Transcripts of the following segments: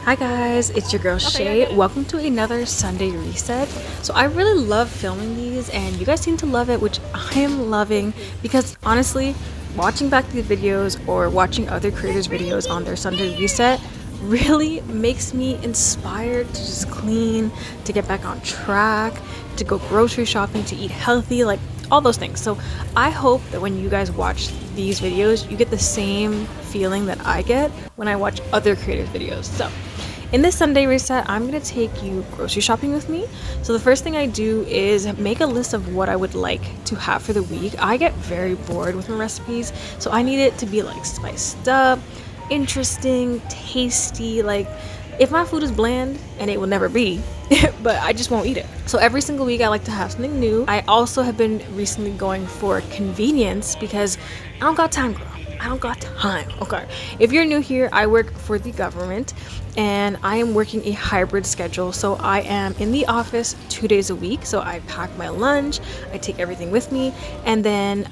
Hi guys, it's your girl Shay. Welcome to another Sunday reset. So I really love filming these and you guys seem to love it, which I am loving because honestly, watching back these videos or watching other creators' videos on their Sunday reset really makes me inspired to just clean, to get back on track, to go grocery shopping, to eat healthy, like all those things. So I hope that when you guys watch these videos, you get the same feeling that I get when I watch other creators' videos. So in this Sunday reset, I'm going to take you grocery shopping with me. So the first thing I do is make a list of what I would like to have for the week. I get very bored with my recipes, so I need it to be like spiced up, interesting, tasty. Like if my food is bland, and it will never be, but I just won't eat it. So every single week I like to have something new. I also have been recently going for convenience because I don't got time, girl. I don't got time. Okay, if you're new here, I work for the government and I am working a hybrid schedule. So I am in the office 2 days a week. So I pack my lunch, I take everything with me, and then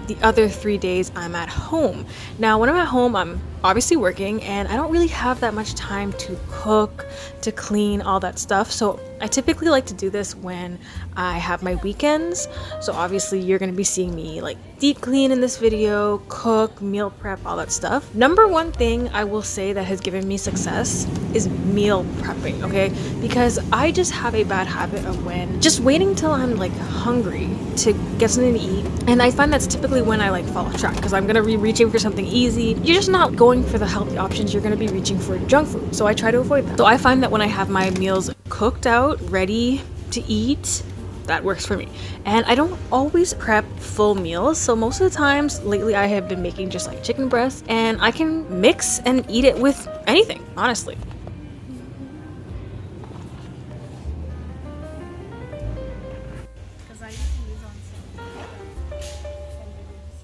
the other 3 days I'm at home. Now when I'm at home, I'm obviously working and I don't really have that much time to cook, to clean, all that stuff. So I typically like to do this when I have my weekends. So obviously you're going to be seeing me like deep clean in this video, cook, meal prep, all that stuff. Number one thing I will say that has given me success is meal prepping, okay? Because I just have a bad habit of when just waiting till I'm like hungry to get something to eat. And I find that's typically when I like fall off track because I'm going to be reaching for something easy. You're just not going for the healthy options. You're going to be reaching for junk food. So I try to avoid that. So I find that when I have my meals cooked out, ready to eat, that works for me. And I don't always prep full meals, so most of the times lately I have been making just like chicken breast, and I can mix and eat it with anything, honestly.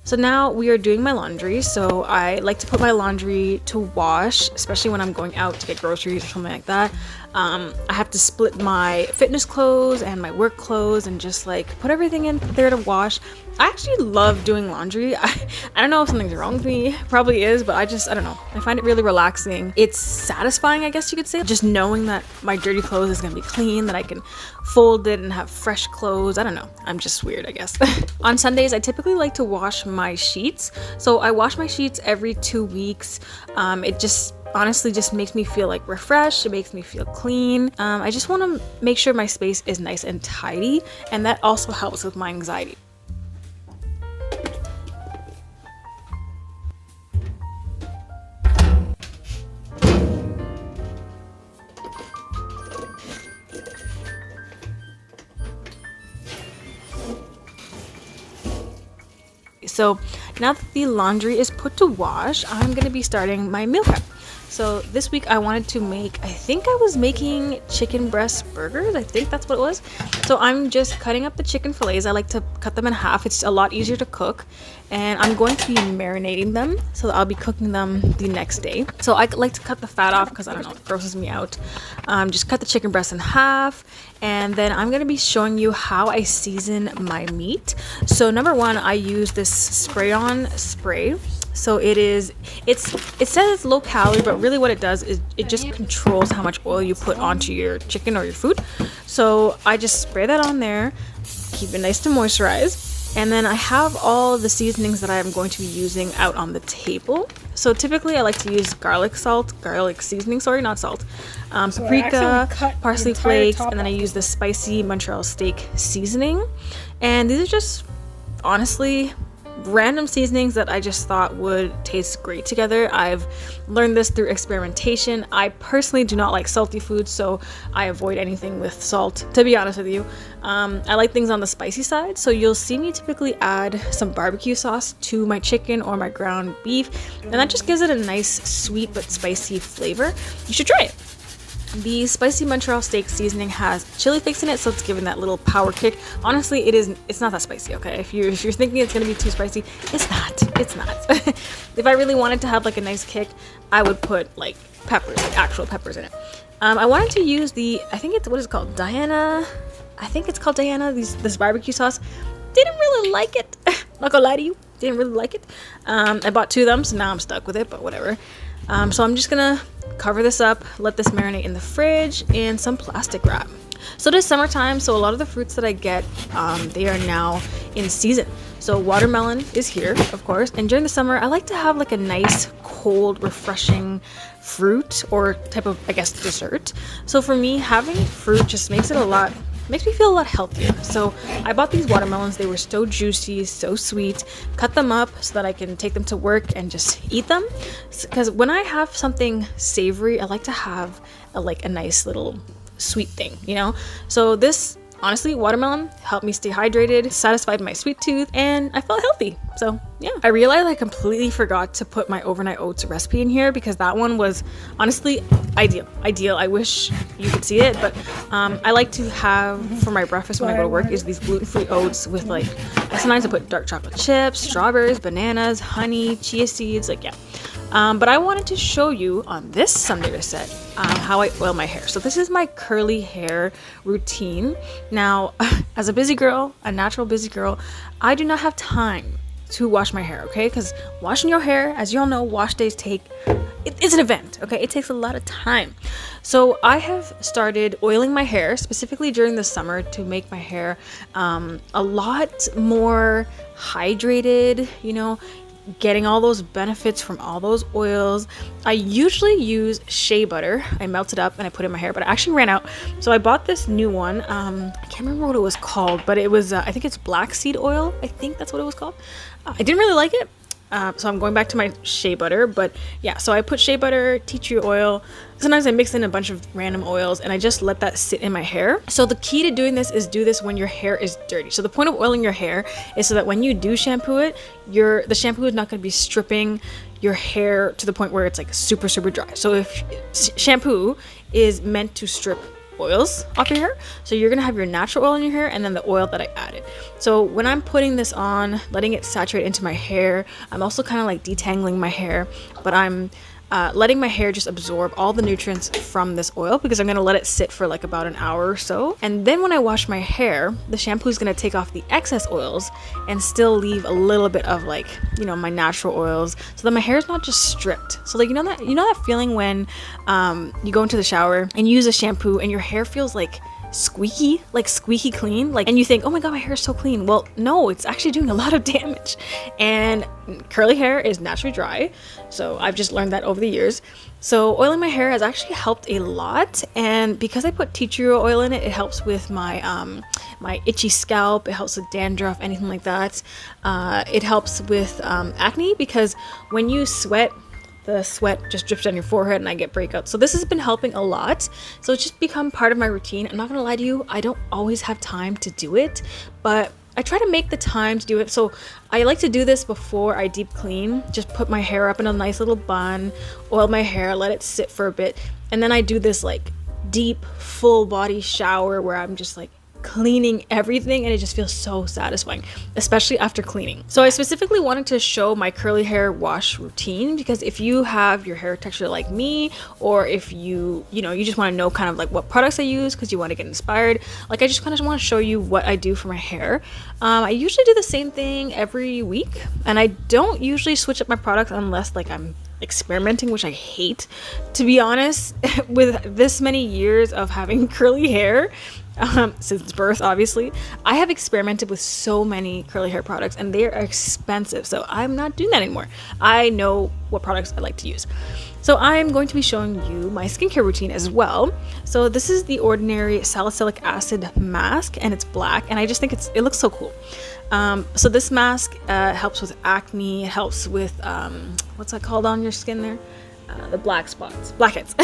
So now we are doing my laundry. So I like to put my laundry to wash, especially when I'm going out to get groceries or something like that. I have to split my fitness clothes and my work clothes and just like put everything in there to wash. I actually love doing laundry. I don't know if something's wrong with me, probably is, but I don't know. I find it really relaxing. It's satisfying, I guess you could say. Just knowing that my dirty clothes is gonna be clean, that I can fold it and have fresh clothes. I don't know. I'm just weird, I guess. On Sundays, I typically like to wash my sheets. So I wash my sheets every 2 weeks. It just honestly just makes me feel like refreshed. It makes me feel clean. I just want to make sure my space is nice and tidy, and that also helps with my anxiety. So now that the laundry is put to wash, I'm going to be starting my meal prep. So this week I wanted to make, I think I was making chicken breast burgers. I think that's what it was. So I'm just cutting up the chicken fillets. I like to cut them in half. It's a lot easier to cook. And I'm going to be marinating them. So I'll be cooking them the next day. So I like to cut the fat off because I don't know, it grosses me out. Just cut the chicken breast in half. And then I'm going to be showing you how I season my meat. So number one, I use this spray-on spray. So it says it's low calorie, but really what it does is it just controls how much oil you put onto your chicken or your food. So I just spray that on there, keep it nice to moisturize. And then I have all the seasonings that I'm going to be using out on the table. So typically I like to use garlic seasoning, sorry, not salt. Paprika, parsley flakes, and then I use the spicy Montreal steak seasoning. And these are just honestly random seasonings that I just thought would taste great together. I've learned this through experimentation. I personally do not like salty foods, so I avoid anything with salt, to be honest with you. I like things on the spicy side, so you'll see me typically add some barbecue sauce to my chicken or my ground beef, and that just gives it a nice sweet but spicy flavor. You should try it. The spicy Montreal steak seasoning has chili flakes in it, so it's giving that little power kick. Honestly, it's not that spicy, okay? If you're thinking it's gonna be too spicy, it's not. If I really wanted to have like a nice kick, I would put like peppers, like actual peppers in it. I wanted to use what is it called? Diana. I think it's called Diana, this barbecue sauce. Didn't really like it. Not gonna lie to you, didn't really like it. I bought 2 of them, so now I'm stuck with it, but whatever. So I'm just gonna cover this up, let this marinate in the fridge in some plastic wrap. So it is summertime, so a lot of the fruits that I get, they are now in season. So watermelon is here, of course, and during the summer I like to have like a nice cold refreshing fruit or type of, I guess, dessert. So for me, having fruit just makes me feel a lot healthier. So I bought these watermelons. They were so juicy, so sweet. Cut them up so that I can take them to work and just eat them, because when I have something savory, I like to have a nice little sweet thing, you know. So this, honestly, watermelon helped me stay hydrated, satisfied my sweet tooth, and I felt healthy. So yeah, I realized I completely forgot to put my overnight oats recipe in here, because that one was honestly ideal. I wish you could see it, but I like to have for my breakfast when I go to work is these gluten-free oats with like, sometimes I put dark chocolate chips, strawberries, bananas, honey, chia seeds, like, yeah. But I wanted to show you on this Sunday reset how I oil my hair. So this is my curly hair routine. Now, as a busy girl, a natural busy girl, I do not have time to wash my hair, okay? Because washing your hair, as you all know, wash days it's an event, okay? It takes a lot of time. So I have started oiling my hair specifically during the summer to make my hair a lot more hydrated, you know, getting all those benefits from all those oils. I usually use shea butter. I melt it up and I put it in my hair, but I actually ran out. So I bought this new one. I can't remember what it was called, but it was, I think it's black seed oil. I think that's what it was called. I didn't really like it. So I'm going back to my shea butter, but yeah, so I put shea butter, tea tree oil. Sometimes I mix in a bunch of random oils and I just let that sit in my hair. So the key to doing this is do this when your hair is dirty. So the point of oiling your hair is so that when you do shampoo it, the shampoo is not going to be stripping your hair to the point where it's like super, super dry. So if shampoo is meant to strip oils off your hair, so you're gonna have your natural oil in your hair and then the oil that I added. So when I'm putting this on, letting it saturate into my hair, I'm also kind of like detangling my hair, but I'm letting my hair just absorb all the nutrients from this oil, because I'm going to let it sit for like about an hour or so. And then when I wash my hair, the shampoo is going to take off the excess oils and still leave a little bit of like, you know, my natural oils, so that my hair is not just stripped. So like, you know that feeling when you go into the shower and you use a shampoo and your hair feels like squeaky clean, like, and you think, oh my god, my hair is so clean. Well, no, it's actually doing a lot of damage. And curly hair is naturally dry, so I've just learned that over the years. So oiling my hair has actually helped a lot, and because I put tea tree oil in it, it helps with my my itchy scalp, it helps with dandruff, anything like that. It helps with acne, because when you sweat, the sweat just drips down your forehead and I get breakouts. So this has been helping a lot. So it's just become part of my routine. I'm not gonna lie to you, I don't always have time to do it, but I try to make the time to do it. So I like to do this before I deep clean. Just put my hair up in a nice little bun, oil my hair, let it sit for a bit, and then I do this like deep full body shower where I'm just like cleaning everything, and it just feels so satisfying, especially after cleaning. So I specifically wanted to show my curly hair wash routine, because if you have your hair texture like me, or if you just want to know kind of like what products I use because you want to get inspired, like I just kind of want to show you what I do for my hair. I usually do the same thing every week, and I don't usually switch up my products unless like I'm experimenting, which I hate, to be honest. With this many years of having curly hair, since birth, obviously, I have experimented with so many curly hair products, and they are expensive, so I'm not doing that anymore. I know what products I like to use. So I'm going to be showing you my skincare routine as well. So this is the Ordinary Salicylic Acid mask, and it's black, and I just think it looks so cool. So this mask helps with acne. It helps with what's that called on your skin there? The black spots, blackheads.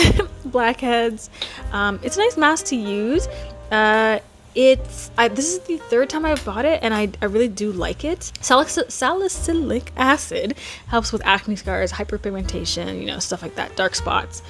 Blackheads. It's a nice mask to use. This is the third time I've bought it, and I really do like it. Salicylic acid helps with acne scars, hyperpigmentation, stuff like that, dark spots.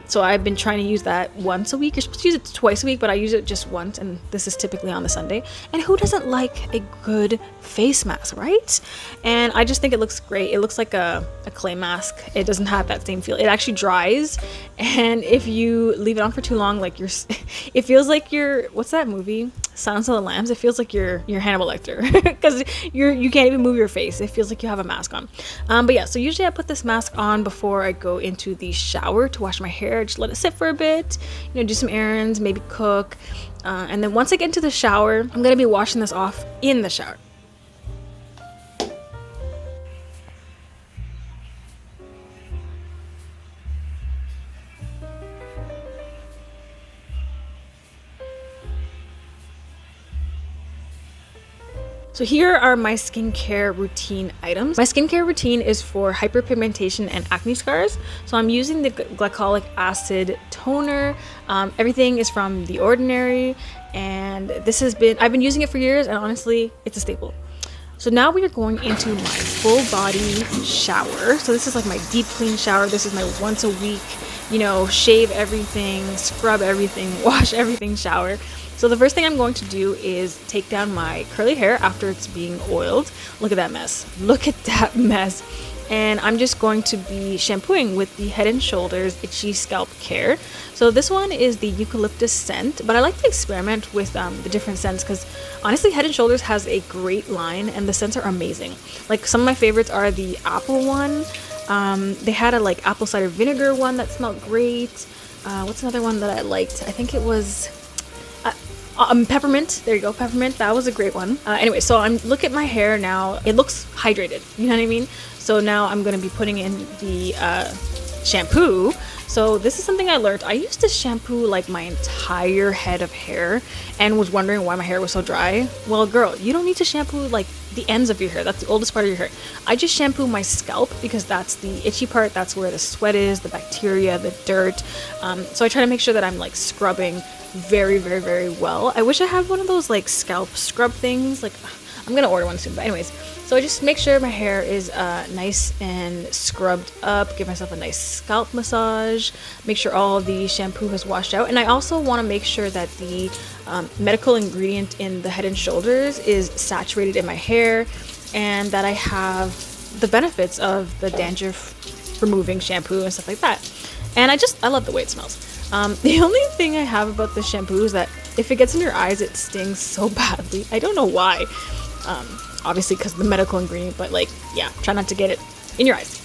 So I've been trying to use that once a week. You're supposed to use it twice a week, but I use it just once, and this is typically on the Sunday. And who doesn't like a good face mask, right? And I just think it looks great. It looks like a clay mask. It doesn't have that same feel. It actually dries, and if you leave it on for too long, like it feels like what's that movie? Silence of the Lambs. It feels like you're Hannibal Lecter, because you can't even move your face. It feels like you have a mask on. But yeah, so usually I put this mask on before I go into the shower to wash my hair, just let it sit for a bit, you know, do some errands, maybe cook. And then once I get into the shower, I'm gonna be washing this off in the shower. So here are my skincare routine items. My skincare routine is for hyperpigmentation and acne scars. So I'm using the glycolic acid toner. Everything is from The Ordinary, and I've been using it for years, and honestly, it's a staple. So now we are going into my full body shower. So this is like my deep clean shower. This is my once a week, you know, shave everything, scrub everything, wash everything shower. So the first thing I'm going to do is take down my curly hair after it's being oiled. Look at that mess. Look at that mess. And I'm just going to be shampooing with the Head & Shoulders Itchy Scalp Care. So this one is the eucalyptus scent, but I like to experiment with the different scents because honestly, Head & Shoulders has a great line and the scents are amazing. Like some of my favorites are the apple one. They had a like apple cider vinegar one that smelled great. What's another one that I liked? I think it was peppermint. There you go, peppermint. That was a great one. Anyway, so look at my hair now. It looks hydrated. You know what I mean? So now I'm going to be putting in the shampoo. So this is something I learned. I used to shampoo like my entire head of hair and was wondering why my hair was so dry. Well, girl, you don't need to shampoo like the ends of your hair. That's the oldest part of your hair. I just shampoo my scalp because that's the itchy part. That's where the sweat is, the bacteria, the dirt. So I try to make sure that I'm like scrubbing very, very, very well. I wish I had one of those like scalp scrub things. Like I'm gonna order one soon, but anyways, so I just make sure my hair is nice and scrubbed up, give myself a nice scalp massage, make sure all of the shampoo has washed out, and I also want to make sure that the medical ingredient in the Head & Shoulders is saturated in my hair, and that I have the benefits of the dandruff removing shampoo and stuff like that. And I love the way it smells. The only thing I have about this shampoo is that if it gets in your eyes, it stings so badly. I don't know why. Obviously because of the medical ingredient, but like, yeah, try not to get it in your eyes.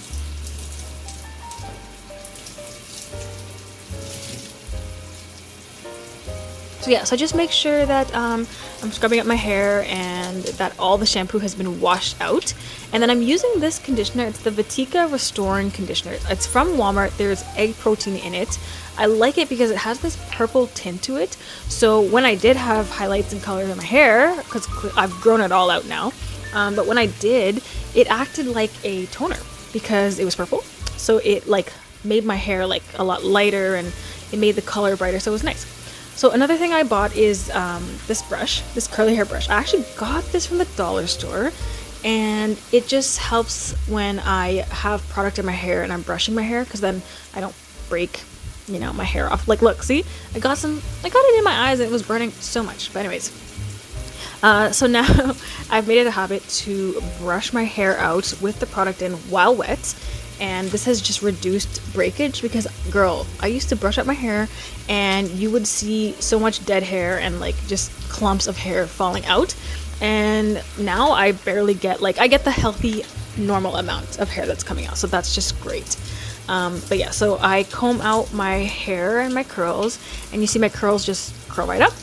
So yeah, so just make sure that I'm scrubbing up my hair and that all the shampoo has been washed out. And then I'm using this conditioner. It's the Vatika Restoring Conditioner. It's from Walmart. There's egg protein in it. I like it because it has this purple tint to it. So when I did have highlights and colors in my hair, because I've grown it all out now, but when I did, it acted like a toner because it was purple. So it like made my hair like a lot lighter and it made the color brighter. So it was nice. So another thing I bought is this brush, this curly hair brush. I actually got this from the dollar store, and it just helps when I have product in my hair and I'm brushing my hair, because then I don't break, you know, my hair off. Like, look, see, I got it in my eyes and it was burning so much. But anyways, so now I've made it a habit to brush my hair out with the product in while wet. And this has just reduced breakage because, girl, I used to brush up my hair and you would see so much dead hair and like just clumps of hair falling out. And now I barely get, like, I get the healthy, normal amount of hair that's coming out. So that's just great. But yeah, so I comb out my hair and my curls, and you see my curls just curl right up.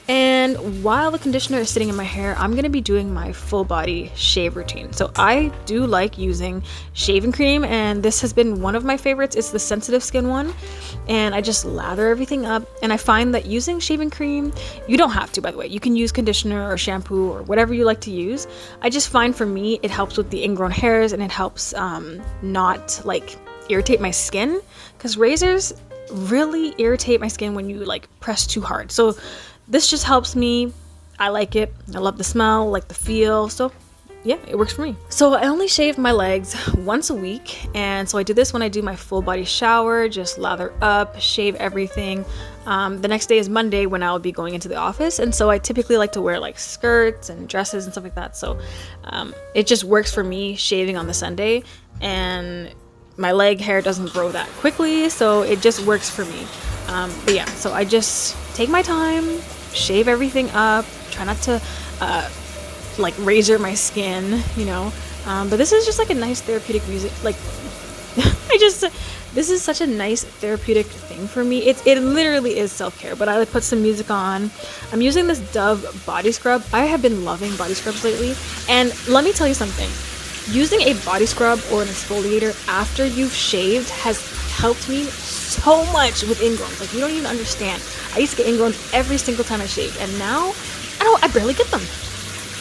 And while the conditioner is sitting in my hair, I'm going to be doing my full body shave routine. So I do like using shaving cream, and this has been one of my favorites. It's the sensitive skin one, and I just lather everything up. And I find that using shaving cream, you don't have to, by the way. You can use conditioner or shampoo or whatever you like to use. I just find for me, it helps with the ingrown hairs, and it helps not like irritate my skin, because razors really irritate my skin when you like press too hard. So this just helps me. I like it. I love the smell, like the feel. So yeah, it works for me. So I only shave my legs once a week. And so I do this when I do my full body shower, just lather up, shave everything. The next day is Monday when I'll be going into the office. And so I typically like to wear like skirts and dresses and stuff like that. So it just works for me shaving on the Sunday. And my leg hair doesn't grow that quickly. So it just works for me. But yeah, so I just take my time, shave everything up, try not to like razor my skin, you know, but this is just like a nice therapeutic music, like This is such a nice therapeutic thing for me. It literally is self-care, but I like put some music on. I'm using this Dove body scrub. I have been loving body scrubs lately, and let me tell you something. Using a body scrub or an exfoliator after you've shaved has helped me so much with ingrowns. Like, you don't even understand. I used to get ingrowns every single time I shaved, and now I barely get them.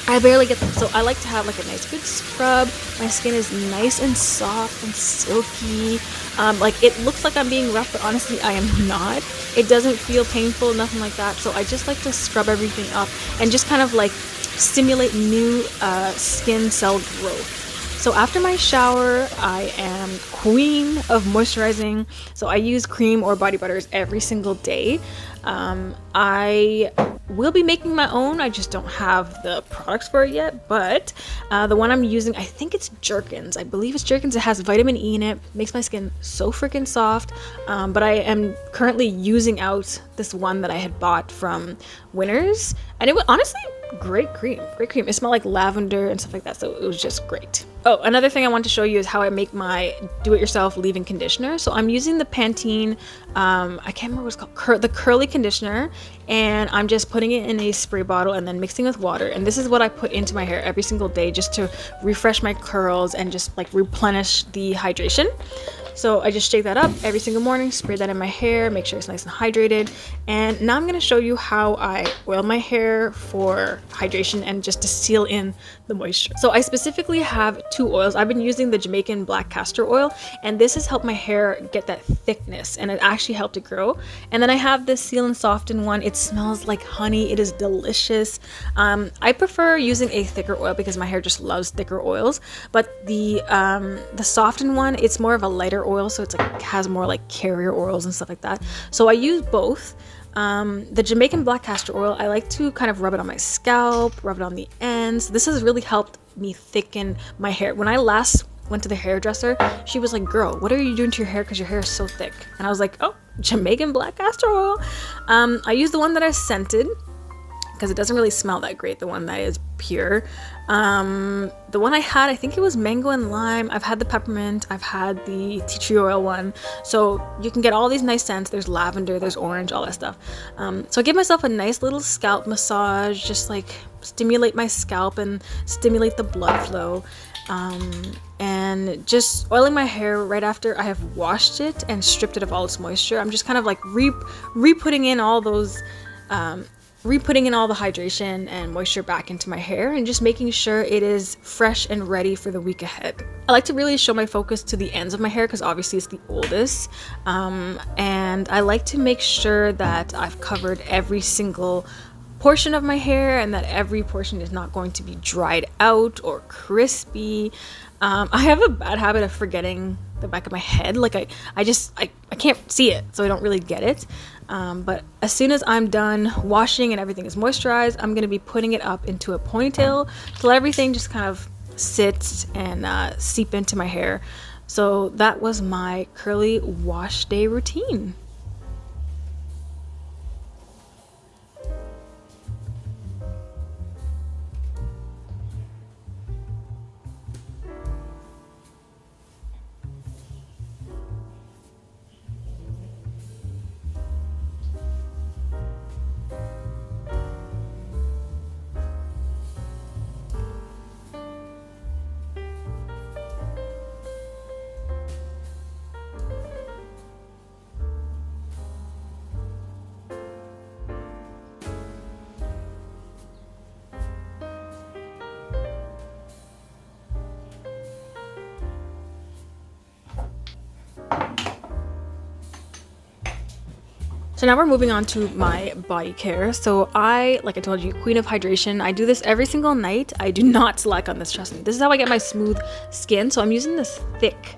So I like to have like a nice good scrub. My skin is nice and soft and silky. Like, it looks like I'm being rough, but honestly I am not. It doesn't feel painful, nothing like that. So I just like to scrub everything up and just kind of like stimulate new skin cell growth. So after my shower, I am queen of moisturizing. So I use cream or body butters every single day. I will be making my own. I just don't have the products for it yet, but the one I'm using, I think it's Jergens. I believe it's Jergens. It has vitamin E in it. Makes my skin so freaking soft. But I am currently using out this one that I had bought from Winners, and it was honestly great cream. It smelled like lavender and stuff like that, so it was just great. Oh, another thing I want to show you is how I make my do-it-yourself leave-in conditioner. So I'm using the Pantene, I can't remember what it's called, the curly conditioner, and I'm just putting it in a spray bottle and then mixing with water. And this is what I put into my hair every single day just to refresh my curls and just like replenish the hydration. So I just shake that up every single morning, spray that in my hair, make sure it's nice and hydrated. And now I'm going to show you how I oil my hair for hydration and just to seal in the moisture. So I specifically have 2 oils. I've been using the Jamaican black castor oil, and this has helped my hair get that thickness, and it actually helped it grow. And then I have this Seal and Soften one. It smells like honey. It is delicious. I prefer using a thicker oil because my hair just loves thicker oils, but the Soften one, it's more of a lighter oil, so it's like has more like carrier oils and stuff like that. So I use both. The Jamaican black castor oil, I like to kind of rub it on my scalp, rub it on the ends. This has really helped me thicken my hair. When I last went to the hairdresser, she was like, "Girl, what are you doing to your hair? Because your hair is so thick." And I was like, "Oh, Jamaican black castor oil." I use the one that I scented because it doesn't really smell that great, the one that is pure. The one I had, I think it was mango and lime. I've had the peppermint, I've had the tea tree oil one. So you can get all these nice scents. There's lavender, there's orange, all that stuff. So I give myself a nice little scalp massage, just like stimulate my scalp and stimulate the blood flow. And just oiling my hair right after I have washed it and stripped it of all its moisture. I'm just kind of like re-putting in all those re-putting in all the hydration and moisture back into my hair and just making sure it is fresh and ready for the week ahead. I like to really show my focus to the ends of my hair because obviously it's the oldest, and I like to make sure that I've covered every single portion of my hair and that every portion is not going to be dried out or crispy. I have a bad habit of forgetting the back of my head. Like I can't see it, so I don't really get it. But as soon as I'm done washing and everything is moisturized, I'm going to be putting it up into a ponytail to let everything just kind of sit and seep into my hair. So that was my curly wash day routine. So now we're moving on to my body care. So like I told you, queen of hydration. I do this every single night. I do not slack on this, trust me. This is how I get my smooth skin. So I'm using this thick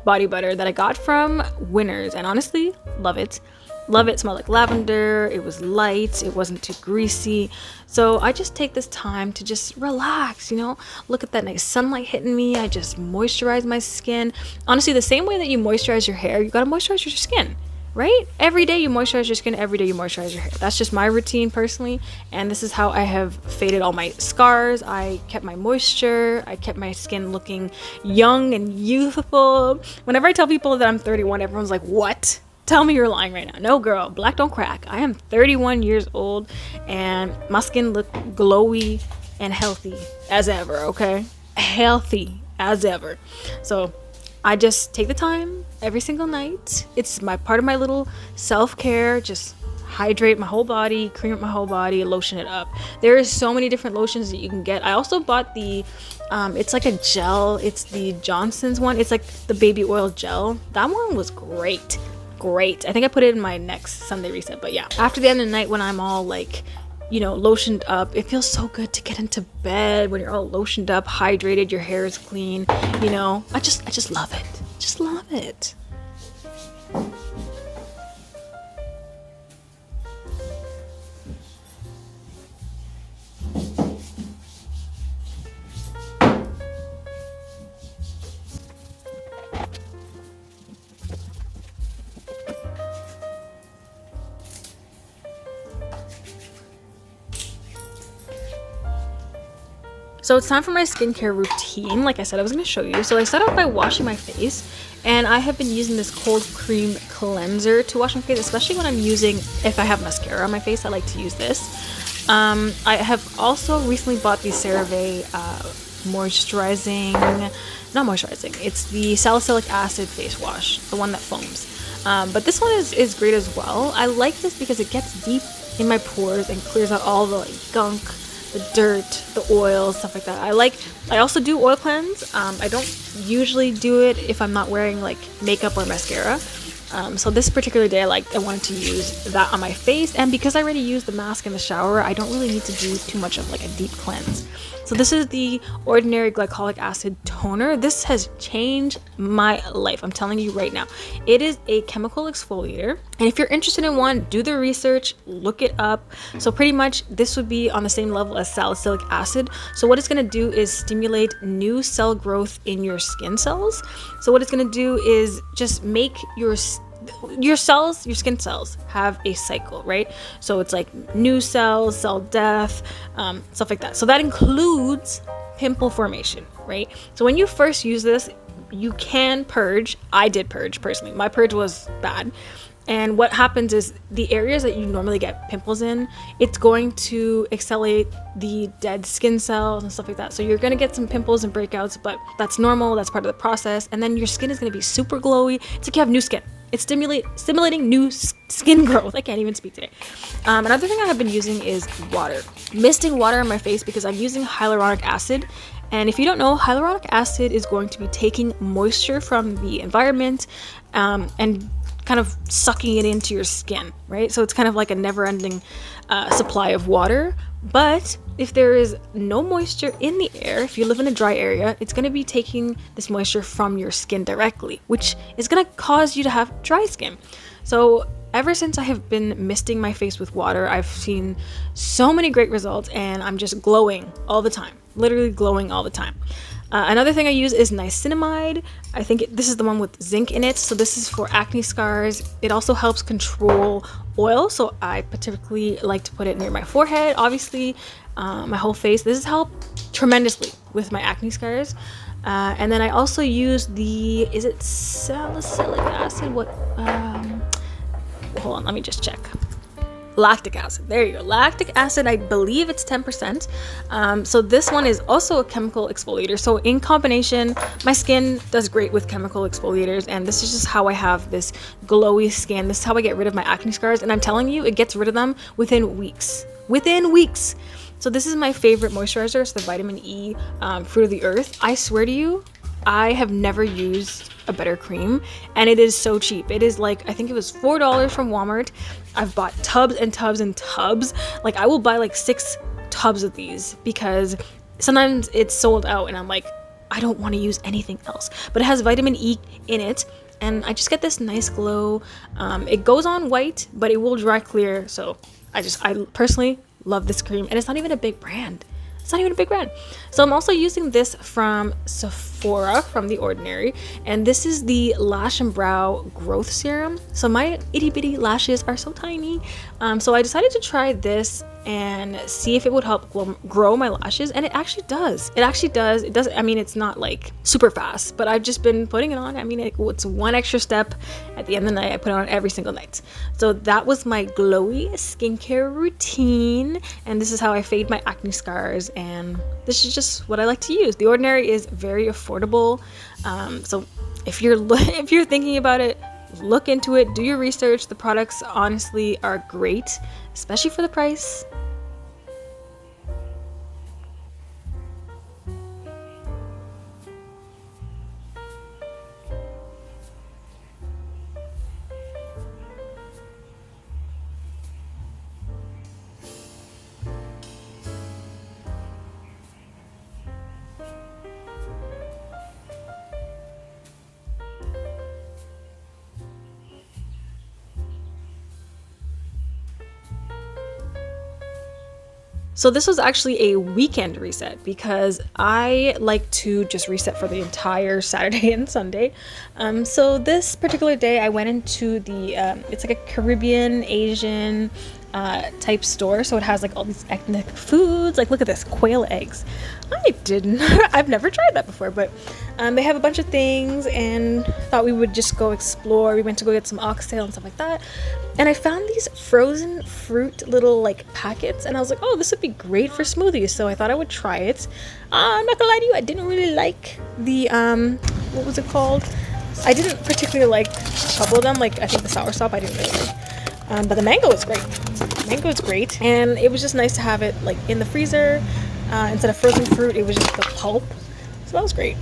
body butter that I got from Winners, and honestly, love it. Love it. Smelled like lavender. It was light. It wasn't too greasy. So I just take this time to just relax, look at that nice sunlight hitting me. I just moisturize my skin. Honestly, the same way that you moisturize your hair, you gotta moisturize your skin. right? Every day you moisturize your skin, every day you moisturize your hair. That's just my routine personally, and this is how I have faded all my scars. I kept my moisture, I kept my skin looking young and youthful. Whenever I tell people that I'm 31, everyone's like, what? Tell me you're lying right now. No, girl, black don't crack. I am 31 years old and my skin look glowy and healthy as ever, okay? Healthy as ever. So I just take the time every single night. It's my part of my little self-care. Just hydrate my whole body, cream up my whole body, lotion it up. There is so many different lotions that you can get. I also bought the it's like a gel. It's the Johnson's one. It's like the baby oil gel. That one was great. I think I put it in my next Sunday reset. But yeah, after the end of the night when I'm all like, you know, lotioned up, it feels so good to get into bed when you're all lotioned up, hydrated, your hair is clean, you know. I just love it. Just love it. So it's time for my skincare routine. Like I said, I was going to show you. So I start off by washing my face, and I have been using this cold cream cleanser to wash my face, especially when I'm using, if I have mascara on my face, I like to use this. I have also recently bought the CeraVe it's the salicylic acid face wash, the one that foams. But this one is great as well. I like this because it gets deep in my pores and clears out all the like gunk, the dirt, the oil, stuff like that. I also do oil cleanse. I don't usually do it if I'm not wearing like makeup or mascara. So this particular day I wanted to use that on my face, and because I already used the mask in the shower, I don't really need to do too much of like a deep cleanse. So this is the Ordinary Glycolic Acid Toner. This has changed my life. I'm telling you right now. It is a chemical exfoliator. And if you're interested in one, do the research, look it up. So pretty much this would be on the same level as salicylic acid. So what it's going to do is stimulate new cell growth in your skin cells. So what it's going to do is just make your skin cells have a cycle, right? So it's like new cells, cell death, stuff like that. So that includes pimple formation, right? So when you first use this, you can purge. I did purge personally. My purge was bad. And what happens is the areas that you normally get pimples in, it's going to accelerate the dead skin cells and stuff like that. So you're going to get some pimples and breakouts, but that's normal. That's part of the process. And then your skin is going to be super glowy. It's like you have new skin. It's stimulating new skin growth. I can't even speak today. Another thing I have been using is water. Misting water on my face because I'm using hyaluronic acid. And if you don't know, hyaluronic acid is going to be taking moisture from the environment and kind of sucking it into your skin, right? So it's kind of like a never-ending supply of water. But if there is no moisture in the air, if you live in a dry area, it's going to be taking this moisture from your skin directly, which is going to cause you to have dry skin. So ever since I have been misting my face with water, I've seen so many great results, and I'm just glowing all the time, literally glowing all the time. Another thing I use is niacinamide. I think this is the one with zinc in it. So this is for acne scars. It also helps control oil. So I particularly like to put it near my forehead, obviously, my whole face. This has helped tremendously with my acne scars. And then I also use is it salicylic acid? Hold on, let me just check. Lactic acid. There you go. Lactic acid, I believe it's 10%. So this one is also a chemical exfoliator. So in combination, my skin does great with chemical exfoliators, and this is just how I have this glowy skin. This is how I get rid of my acne scars, and I'm telling you, it gets rid of them within weeks. Within weeks. So this is my favorite moisturizer. It's the Vitamin E Fruit of the Earth. I swear to you, I have never used a better cream, and it is so cheap. It is like, I think it was $4 from Walmart. I've bought tubs and tubs and tubs. Like I will buy like 6 tubs of these because sometimes it's sold out and I'm like, I don't want to use anything else. But it has vitamin E in it, and I just get this nice glow. It goes on white, but it will dry clear. So I personally love this cream, and it's not even a big brand. It's not even a big brand. So I'm also using this from Sephora, from The Ordinary, and this is the Lash and Brow Growth Serum. So my itty bitty lashes are so tiny, so I decided to try this and see if it would help grow my lashes, and it actually does. It actually does. It does. I mean, it's not like super fast, but I've just been putting it on. I mean, it's one extra step at the end of the night. I put it on every single night. So that was my glowy skincare routine, and this is how I fade my acne scars, and this is just what I like to use. The Ordinary is very affordable, so if you're thinking about it, look into it, do your research. The products honestly are great, especially for the price. So this was actually a weekend reset because I like to just reset for the entire Saturday and Sunday. So this particular day I went into the, it's like a Caribbean, Asian type store. So it has like all these ethnic foods. Like, look at this, quail eggs. I've never tried that before, but they have a bunch of things and thought we would just go explore. We went to go get some oxtail and stuff like that. And I found these frozen fruit little like packets, and I was like, oh, this would be great for smoothies. So I thought I would try it. I'm not gonna lie to you, I didn't really like the, what was it called? I didn't particularly like a couple of them. Like, I think the soursop I didn't really like. But the mango was great. Mango is great. And it was just nice to have it like in the freezer. Instead of frozen fruit, it was just the pulp. So that was great.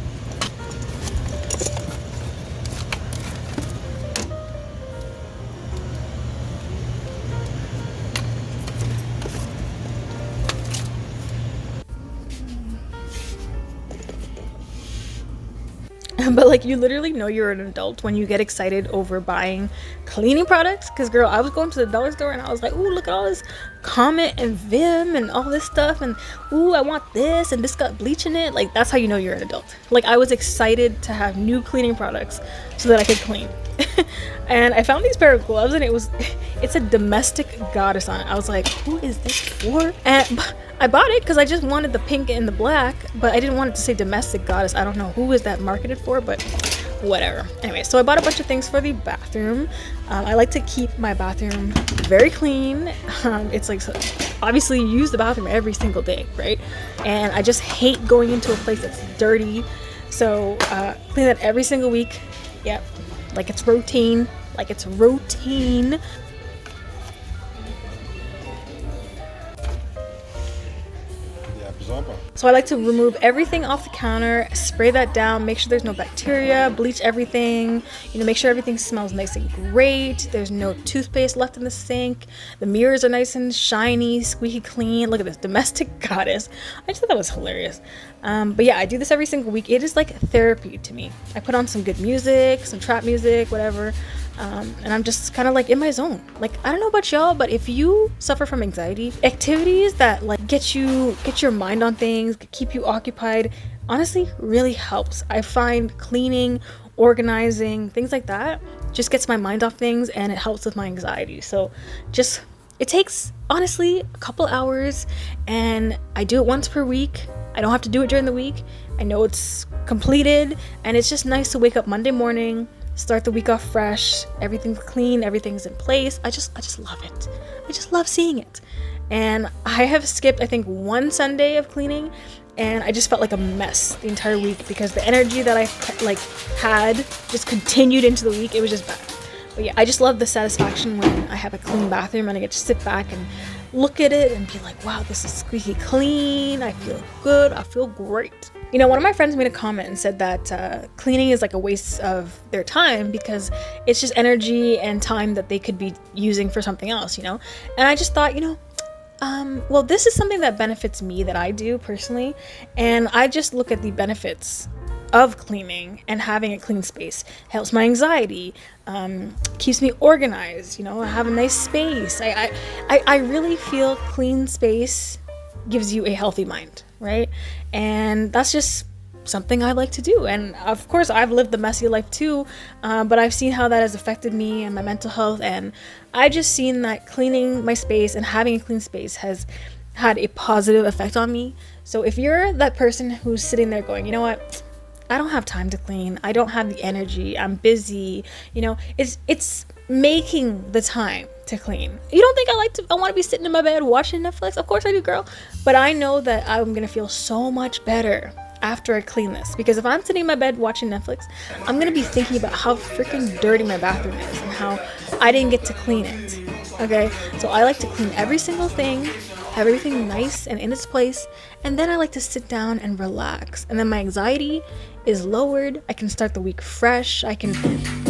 But like, you literally know you're an adult when you get excited over buying cleaning products. Because girl, I was going to the dollar store and I was like, ooh, look at all this Comet and Vim and all this stuff, and ooh, I want this, and this got bleach in it. Like, that's how you know you're an adult. Like, I was excited to have new cleaning products so that I could clean. And I found these pair of gloves, and it's a domestic goddess on it. I was like, who is this for? And I bought it because I just wanted the pink and the black, but I didn't want it to say domestic goddess. I don't know who is that marketed for, but whatever. Anyway, so I bought a bunch of things for the bathroom. I like to keep my bathroom very clean. It's like, obviously you use the bathroom every single day, right? And I just hate going into a place that's dirty. So clean that every single week. Yep, like it's routine. Like it's routine. So I like to remove everything off the counter, spray that down, make sure there's no bacteria, bleach everything, make sure everything smells nice and great. There's no toothpaste left in the sink. The mirrors are nice and shiny, squeaky clean. Look at this, domestic goddess. I just thought that was hilarious. But yeah, I do this every single week. It is like therapy to me. I put on some good music, some trap music, whatever. And I'm just kind of like in my zone. Like, I don't know about y'all, but if you suffer from anxiety, activities that like get your mind on things, keep you occupied, honestly really helps. I find cleaning, organizing, things like that just gets my mind off things, and it helps with my anxiety. So it takes honestly a couple hours, and I do it once per week. I don't have to do it during the week. I know it's completed, and it's just nice to wake up Monday morning, start the week off fresh, everything's clean, everything's in place. I just love it. I just love seeing it. And I have skipped, I think, one Sunday of cleaning, and I just felt like a mess the entire week because the energy that I had just continued into the week. It was just bad. But yeah, I just love the satisfaction when I have a clean bathroom and I get to sit back and look at it and be like, wow, this is squeaky clean. I feel good. I feel great. One of my friends made a comment and said that cleaning is like a waste of their time because it's just energy and time that they could be using for something else, And I just thought, well, this is something that benefits me, that I do personally. And I just look at the benefits of cleaning and having a clean space. Helps my anxiety, keeps me organized, I have a nice space. I really feel clean space gives you a healthy mind. right? And that's just something I like to do. And of course, I've lived the messy life too, but I've seen how that has affected me and my mental health. And I just seen that cleaning my space and having a clean space has had a positive effect on me. So if you're that person who's sitting there going, you know what, I don't have time to clean, I don't have the energy, I'm busy, you know, it's making the time to clean. You don't think I want to be sitting in my bed watching Netflix? Of course I do, girl. But I know that I'm gonna feel so much better after I clean this, because if I'm sitting in my bed watching Netflix, I'm gonna be thinking about how freaking dirty my bathroom is and how I didn't get to clean it. Okay, so I like to clean every single thing, have everything nice and in its place, and then I like to sit down and relax, and then my anxiety is lowered. I can start the week fresh. I can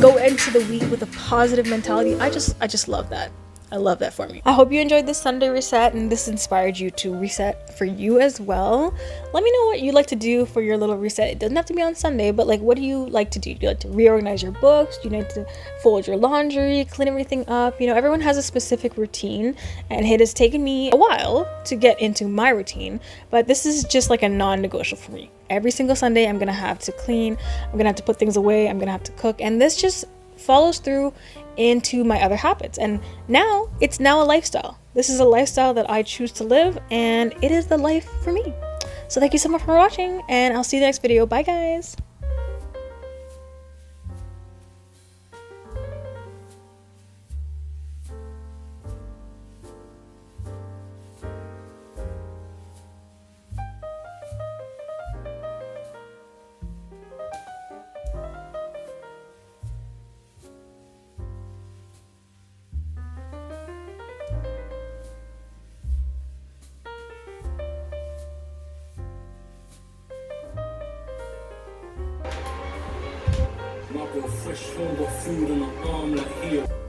go into the week with a positive mentality. I just love that. I love that for me. I hope you enjoyed this Sunday reset and this inspired you to reset for you as well. Let me know what you like to do for your little reset. It doesn't have to be on Sunday, but like, what do you like to do? Do you like to reorganize your books? Do you like to fold your laundry, clean everything up? You know, everyone has a specific routine, and it has taken me a while to get into my routine, but this is just like a non-negotiable for me. Every single Sunday, I'm gonna have to clean, I'm gonna have to put things away, I'm gonna have to cook, and this just follows through into my other habits. And now it's a lifestyle. This is a lifestyle that I choose to live, and it is the life for me. So thank you so much for watching, and I'll see you in the next video. Bye guys. My girl fresh home, got food on her arm like here.